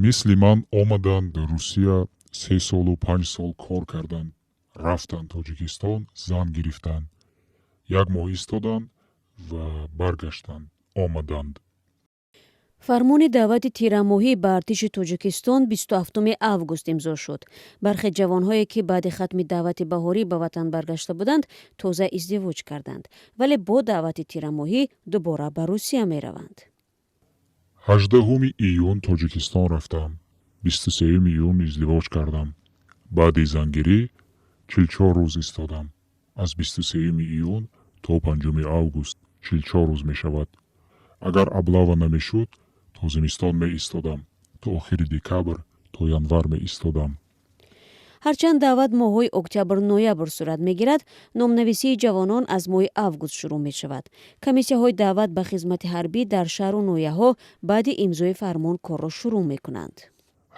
мисли ман омаданд Русия 3 солу 5 сол кор карданд, рафтанд Тоҷикистон, зан гирифтанд, 1 моҳ истоданд ва баргаштанд, омаданд. фармони даъвати тирамоҳӣ ба артиши Тоҷикистон 27 август имзо шуд. бархе ҷавонҳое ки баъди хатми даъвати баҳорӣ ба ватан баргашта буданд, тоза издивоҷ карданд, вале бо даъвати тирамоҳӣ дубора ба Русия мераванд. 18 июн Тоҷикистон рафтам, 23 июн издивоҷ кардам. баъди зангирӣ 44 рӯз истодам. аз 23 июн то 5 август 44 рӯз мешавад. агар аблава намешуд, то зимистон меистодам, то охири декабр, то январ меистодам. ҳарчанд даъват моҳҳои октябр-ноябр сурат мегирад, номнависии ҷавонон аз моҳи август шурӯъ мешавад. комиссияҳои даъват ба хизмати ҳарбӣ дар шаҳру ноҳияҳо баъди имзои фармон корро шурӯъ мекунанд.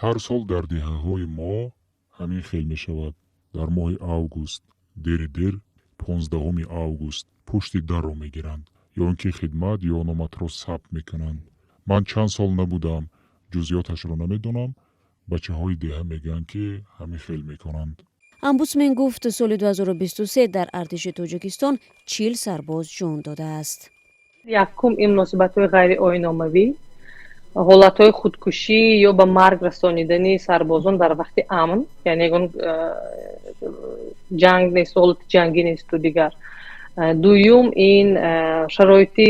ҳар сол дар диҳаҳои моҳ ҳамин хел мешавад. дар моҳи август дери дер 15 август пушти дарро мегиранд, ё ин ки хидмат ё номатро сабт мекунанд. ман чанд сол набудам, ҷузъиёташро намедонам. бачаҳои деҳа мегӯянд ки ҳамин хел мекунанд. омбудсмен гуфт соли 2023 дар артиши Тоҷикистон 40 сарбоз ҷон додааст. якум ин муносибатҳои ғайриоиномавӣ, ҳолатҳои худкушӣ ё ба марг расонидани сарбозон дар вақти амн, яъне ягон ҷанг нест, ҳолати ҷангӣ несту дигар. дуюм ин шароити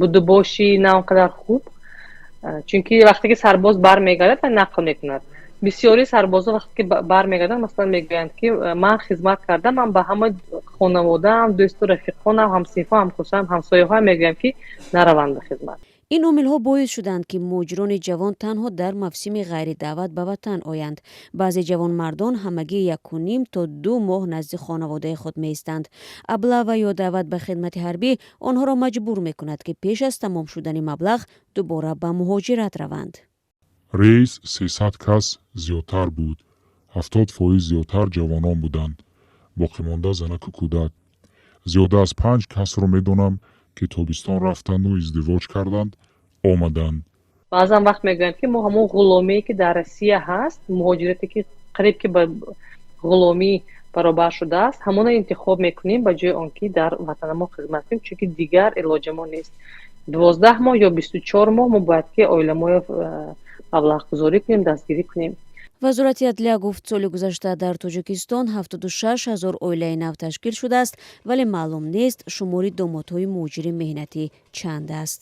будубоши на он қадар хуб, чунки вақте ки сарбоз бармегардад ва нақл мекунад, бисёри сарбозон вақте ки бармегарданд масалан мегӯянд ки ман хизмат кардам, ман ба ҳама хонаводаам, дӯсту рафиқонам, ҳамсинфҳоам, ҳамкурсам, ҳамсояҳоям мегӯям ки нараванд ба хизмат. ин омилҳо боис шуданд ки муҳоҷирони ҷавон танҳо дар мавсими ғайридаъват ба ватан оянд. баъзе ҷавонмардон ҳамагӣ 1.5 то 2 моҳ назди хонаводаи худ меистанд. аблава ё даъват ба хидмати ҳарбӣ онҳоро маҷбур мекунад ки пеш аз тамом шудани маблағ дубора ба муҳоҷират раванд. рейс 300 кас зиёдтар буд. 70% зиёдтар ҷавонон буданд, боқимонда занаку кӯдак. зиёда аз 5 касро медонам ки тобистон рафтанду издивоҷ карданд, омаданд. баъзан вақт мегӯянд ки мо ҳамон ғуломие ки дар Россия ҳаст, муҳоҷирате ки қариб ки ба ғуломӣ баробар шудааст, ҳамонро интихоб мекунем ба ҷои он ки дар ватани мо хизмат кунем, чунки дигар илоҷи мо нест. 12 моҳ ё 24 моҳ мо бояд ки оиламоро маблағгузорӣ кунем, дастгирӣ кунем. вазорати адлия гуфт соли гузашта дар Тоҷикистон 76 000 оилаи нав ташкил шудааст, вале маълум нест шумори домодҳои муҳоҷири меҳнатӣ чанд аст.